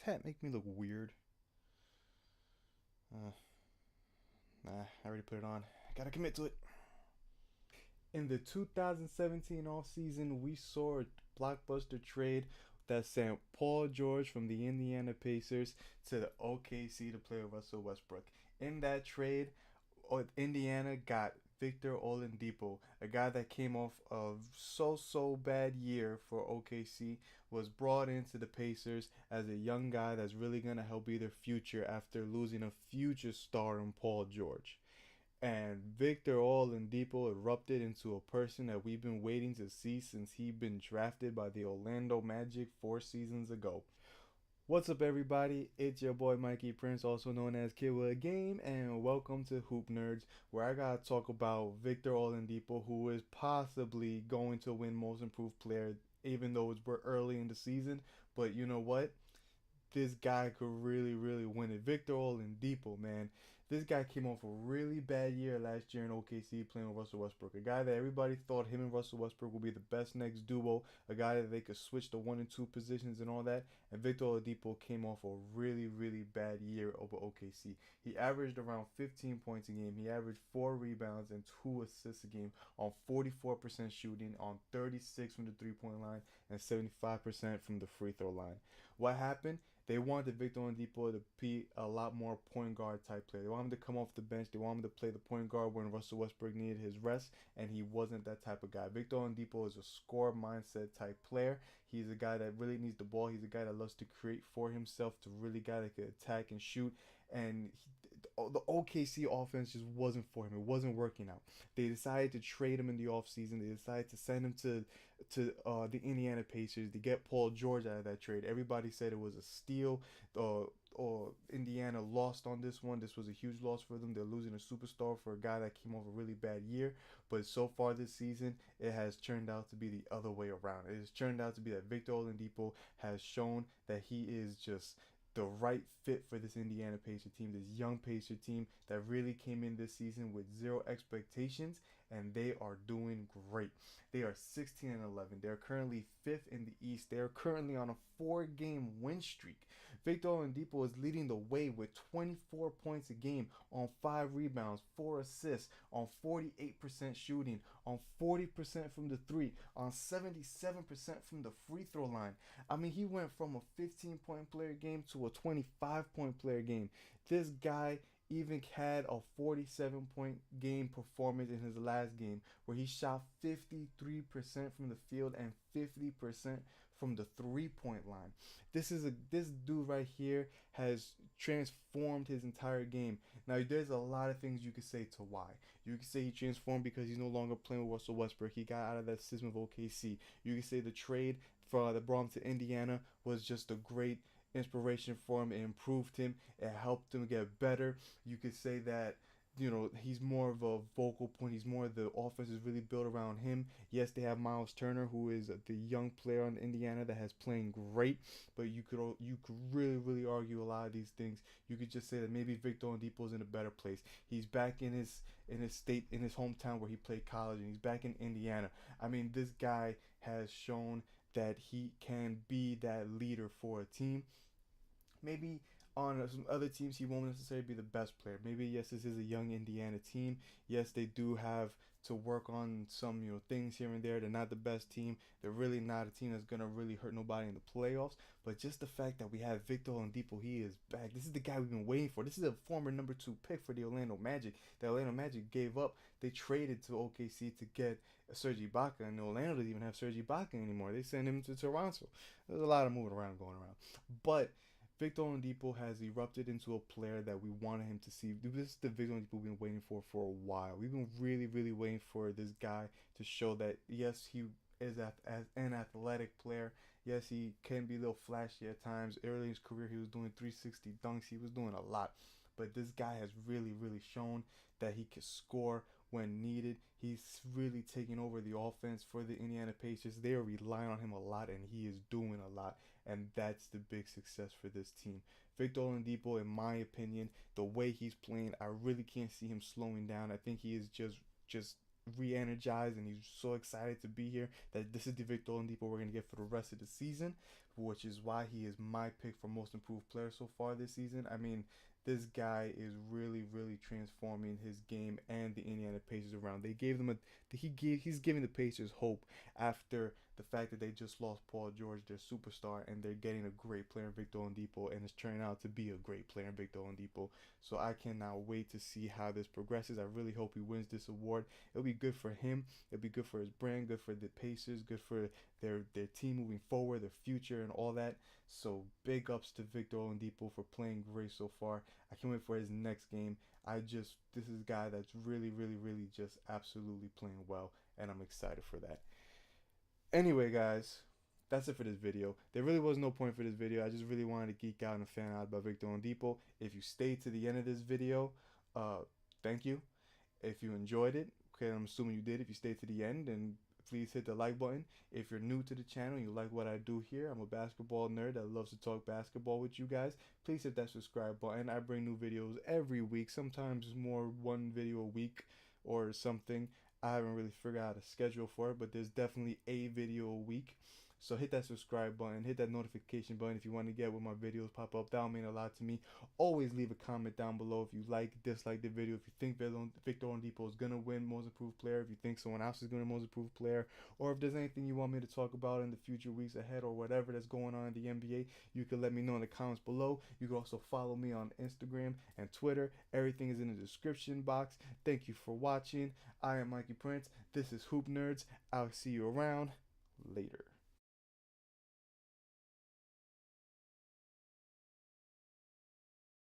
hat make me look weird? Uh, nah, I already put it on. Gotta commit to it. In the 2017 offseason, we saw a blockbuster trade that sent Paul George from the Indiana Pacers to the OKC to play with Russell Westbrook. In that trade, Indiana got Victor Oladipo, a guy that came off a so bad year for OKC, was brought into the Pacers as a young guy that's really gonna help be their future after losing a future star in Paul George. And Victor Oladipo erupted into a person that we've been waiting to see since he'd been drafted by the Orlando Magic 4 seasons ago. What's up, everybody? It's your boy Mikey Prince, also known as Kid with a Game, and welcome to Hoop Nerds, where I gotta talk about Victor Oladipo, who is possibly going to win Most Improved Player, even though we're early in the season. But you know what? This guy could really win it. Victor Oladipo, man. This guy came off a really bad year last year in OKC playing with Russell Westbrook. A guy that everybody thought him and Russell Westbrook would be the best next duo. A guy that they could switch the 1 and 2 positions and all that. And Victor Oladipo came off a really bad year over OKC. He averaged around 15 points a game. He averaged 4 rebounds and 2 assists a game on 44% shooting, on 36 from the 3 point line, and 75% from the free throw line. What happened? They wanted Victor Oladipo to be a lot more point guard type player. They wanted him to come off the bench. They wanted him to play the point guard when Russell Westbrook needed his rest, and he wasn't that type of guy. Victor Oladipo is a score mindset type player. He's a guy that really needs the ball. He's a guy that loves to create for himself, to really guy that can attack and shoot. And the OKC offense just wasn't for him. It wasn't working out. They decided to trade him in the offseason. They decided to send him to the Indiana Pacers to get Paul George out of that trade. Everybody said it was a steal. Or Indiana lost on this one. This was a huge loss for them. They're losing a superstar for a guy that came off a really bad year. But so far this season, it has turned out to be the other way around. It has turned out to be that Victor Oladipo has shown that he is just the right fit for this Indiana Pacer team, this young Pacer team that really came in this season with zero expectations, and they are doing great. They are 16 and 11. They're currently fifth in the East. They are currently on a 4 game win streak. Victor Oladipo is leading the way with 24 points a game on 5 rebounds, 4 assists, on 48% shooting, on 40% from the three, on 77% from the free throw line. I mean, he went from a 15-point player game to a 25-point player game. This guy even had a 47-point game performance in his last game where he shot 53% from the field and 50% from the 3 point line. This dude right here has transformed his entire game. Now there's a lot of things you could say to why. You could say he transformed because he's no longer playing with Russell Westbrook. He got out of that system of OKC. You could say the trade for the brought him to Indiana was just a great inspiration for him. It improved him. It helped him get better. You could say that he's more of a vocal point. He's more, the offense is really built around him. Yes, they have Miles Turner, who is the young player on Indiana that has playing great, but you could really argue a lot of these things. You could just say that maybe Victor Oladipo is in a better place. He's back in his state, in his hometown where he played college, and he's back in Indiana. I mean, this guy has shown that he can be that leader for a team. Maybe on some other teams he won't necessarily be the best player. Maybe, yes, this is a young Indiana team. Yes, they do have to work on some things here and there. They're not the best team. They're really not a team that's gonna really hurt nobody in the playoffs. But just the fact that we have Victor Oladipo, he is back. This is the guy we've been waiting for. This is a former number 2 pick for the Orlando Magic. The Orlando Magic gave up. They traded to OKC to get Serge Ibaka, and Orlando doesn't even have Serge Ibaka anymore. They sent him to Toronto. There's a lot of moving around going around, but Victor Oladipo has erupted into a player that we wanted him to see. This is the Victor Oladipo we've been waiting for a while. We've been really waiting for this guy to show that, yes, he is as an athletic player. Yes, he can be a little flashy at times. Early in his career, he was doing 360 dunks. He was doing a lot. But this guy has really shown that he can score when needed. He's really taking over the offense for the Indiana Pacers. They are relying on him a lot, and he is doing a lot. And that's the big success for this team. Victor Oladipo, in my opinion, the way he's playing, I really can't see him slowing down. I think he is just re-energized and he's so excited to be here that this is the Victor Oladipo we're gonna get for the rest of the season, which is why he is my pick for most improved player so far this season. I mean, this guy is really, really transforming his game and the Indiana Pacers around. They gave them he's giving the Pacers hope after the fact that they just lost Paul George, their superstar, and they're getting a great player in Victor Oladipo, and it's turning out to be a great player in Victor Oladipo. So I cannot wait to see how this progresses. I really hope he wins this award. It'll be good for him. It'll be good for his brand, good for the Pacers, good for their team moving forward, their future, and all that. So big ups to Victor Oladipo for playing great so far. I can't wait for his next game. This is a guy that's really, really, really just absolutely playing well, and I'm excited for that. Anyway, guys, that's it for this video. There really was no point for this video. I just really wanted to geek out and fan out about Victor Oladipo. If you stayed to the end of this video, thank you. If you enjoyed it, okay, I'm assuming you did. If you stayed to the end, then please hit the like button. If you're new to the channel and you like what I do here, I'm a basketball nerd that loves to talk basketball with you guys. Please hit that subscribe button. I bring new videos every week, sometimes more one video a week or something. I haven't really figured out a schedule for it, but there's definitely a video a week. So hit that subscribe button, hit that notification button if you want to get when my videos pop up. That'll mean a lot to me. Always leave a comment down below if you like, dislike the video. If you think Victor Oladipo is going to win Most Improved Player, if you think someone else is going to Most Improved Player, or if there's anything you want me to talk about in the future weeks ahead or whatever that's going on in the NBA, you can let me know in the comments below. You can also follow me on Instagram and Twitter. Everything is in the description box. Thank you for watching. I am Mikey Prince. This is Hoop Nerds. I'll see you around. Later.